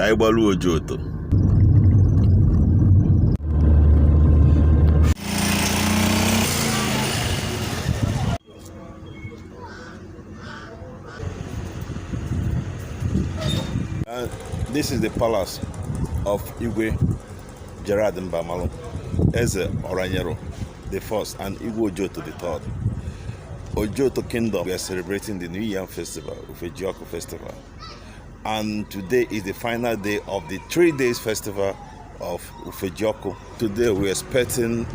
Kaibalu Ojoto. This is the palace of Igwe Gerard Mbamalo, Eze Oranyero the first and Igwe Ojoto the third. Ojoto Kingdom, we are celebrating the New Yam Festival, Ufejioko Festival. And today is the final day of the 3 days festival of Ufejioko. Today we are expecting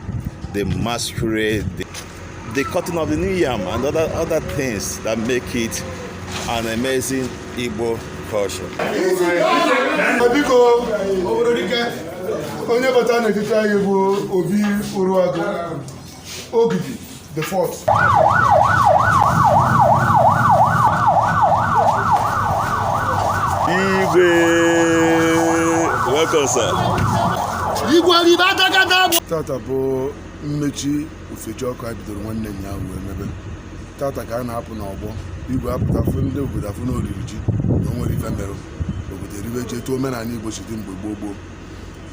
the masquerade, the cutting of the new yam and other things that make it an amazing Igbo culture. Ogidi the fourth. Igwe, welcome sir. Tata bụ mmechi Ufejioko bidoro nwanne nya wee mebe. Tata ka a na-apụ n'ọgbọ. Igwe apụta fụ ndị obodo afụ n'oriri ji na onwere ife merụ. Obodo eribe je etu omenala Igbo si dị mgbe gboo.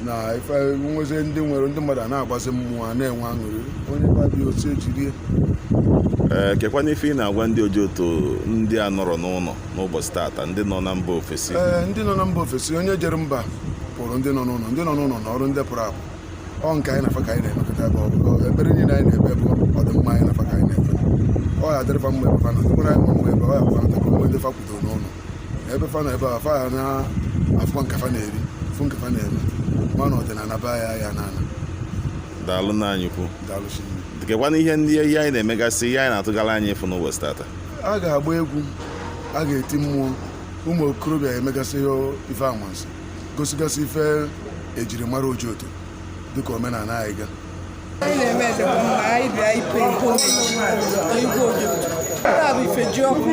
Na ife nweze ndị nwere ndị mmadụ na-agbazi mmụọ na-enwe aṅụrị. Onye babi otu ejiri kekwana ife ị na-agwa ndị Ojoto ndị a nọrọ n'ụlọ n'ụbọchị tata, ndị nọ na mba ofesi. Ndị nọ na mba ofesi, onye jere mba pụrụ ndị nọ n'ụlọ, ndị nọ n'ụlọ n'ọrụ ndị pụrụ apụ. Ọ nke anyị na-afa ka anyị na-emekọta ebe ọ ebere niile anyị na-ebe bụ ọdịmma anyị na-afa ka anyị na-efe. Ọ ya adịrịfa mma ebe fa na tupu anyị mma ebe ọ ya kwa ata mgbe ndị fa kwudoro n'ụlọ. Ebe fa na ebe a fa ya na-afụkwa nke fa na-eri, fụ nke fa na-eme. Ma na ọdịnala be ya n'ala. Daalụ na anyị kwu. Daalụ shi. Dịkekwana ihe ndị anyị na-emegasị, ihe anyị na-atụgara anyị ịfụ n'ụbọchị tata. A ga-agba egwu, a ga-eti mmụọ, ụmụ okorobịa emegasị ife amansi, gosigasị ife ejiri mara Ojoto dịka omenala anyị ga. Anyị na-eme ede bụ mma anyị bịa ipe Igwe Ojoto. Taa bụ Ufejioko.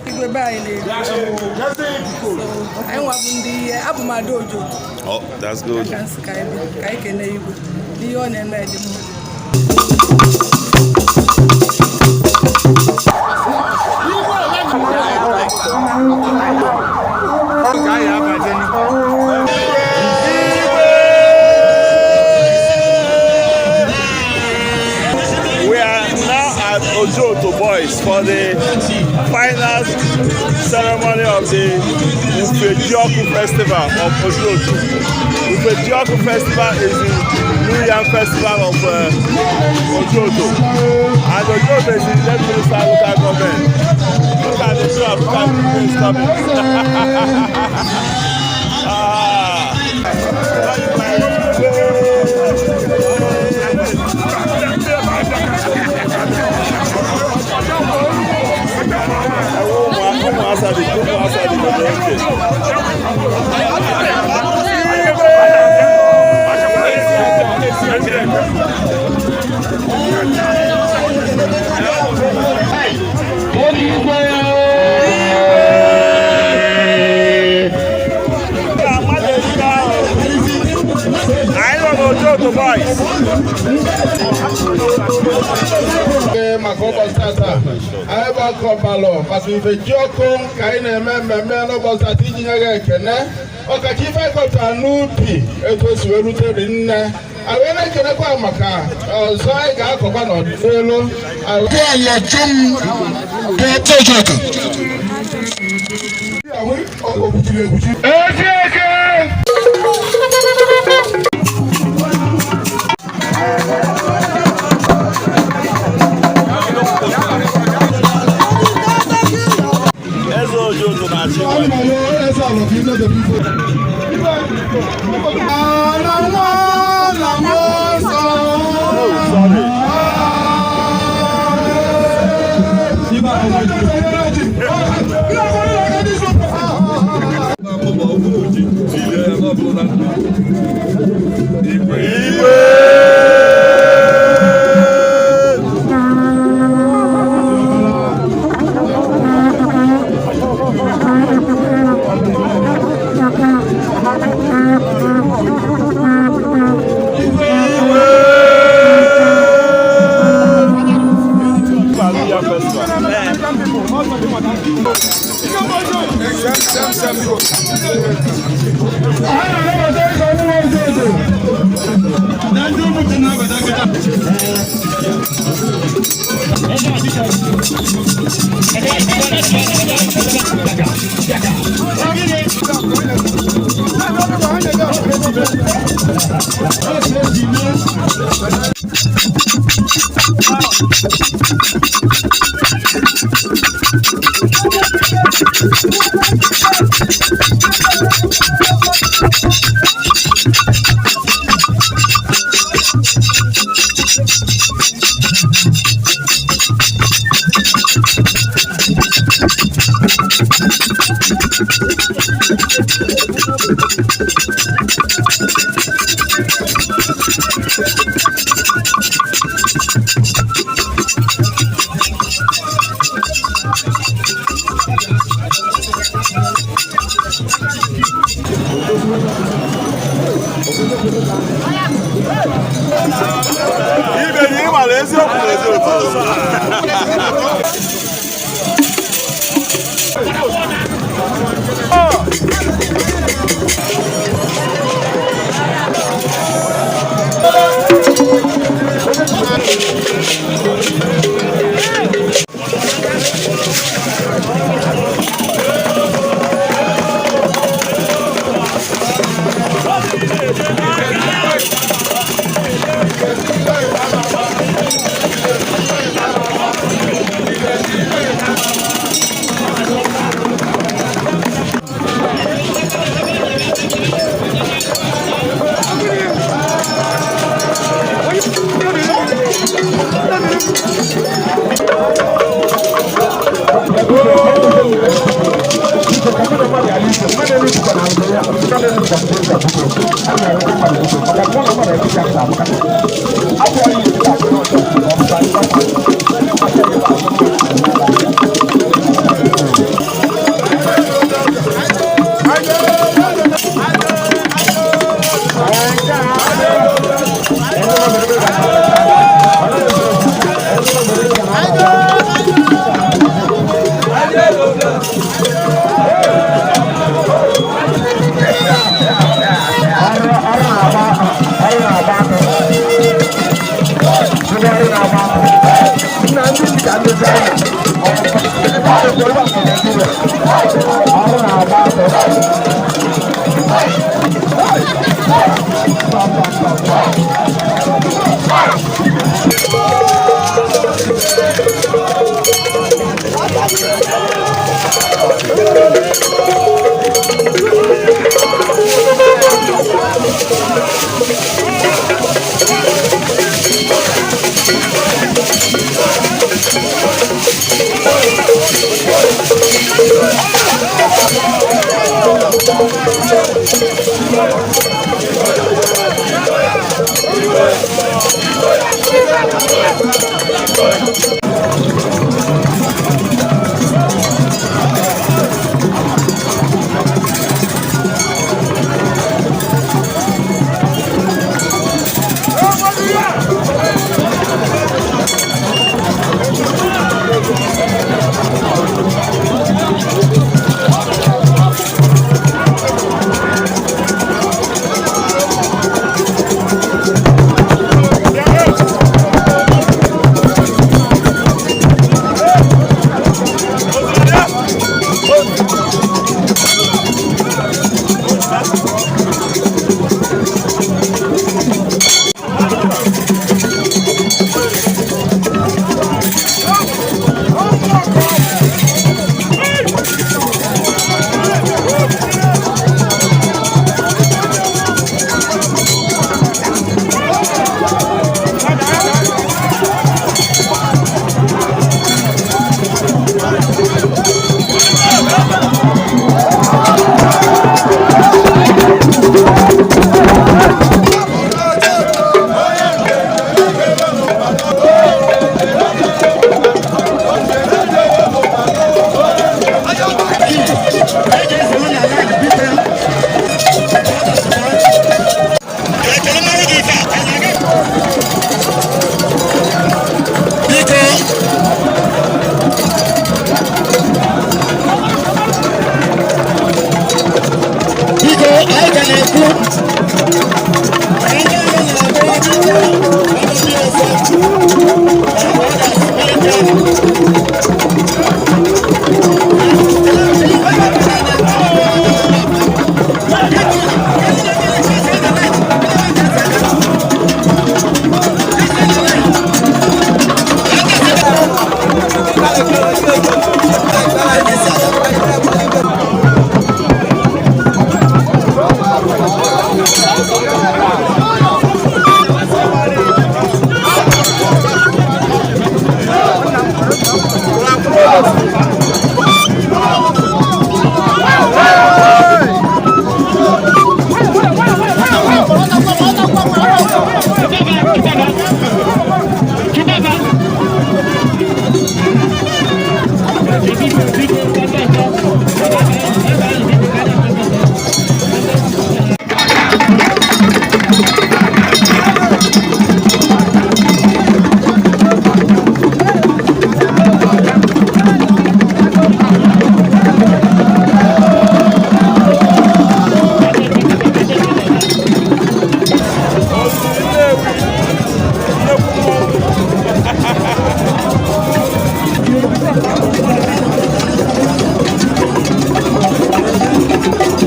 Igwe be anyị na-eri. Anyị nwa bụ ndị ihe, abụ m Ada Ojoto. Oh, that's good. Ka anyị kene Igwe n'ihe ọ na-eme ede mma. We are now at Ojoto Boys for the final ceremony of the Ufejioko Festival of Ojoto. Ufejioko Festival is the New Yam Festival of Ojoto. And Ojoto is the Left Minister local government. Look at the show, look at the people coming. Ojoto Boys. Makoba sasa. Aba akọbalụ maka ife ji ọkụ ka anyị na-eme mmemme n'ụbọchị atọ iji nye gị ekene ọkacha ife kọtara n'ubi etu o si wee rutere nne anyị na-ekenekwa maka ọzọ anyị ga-akọkwa n'ọdịnihu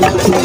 Hey!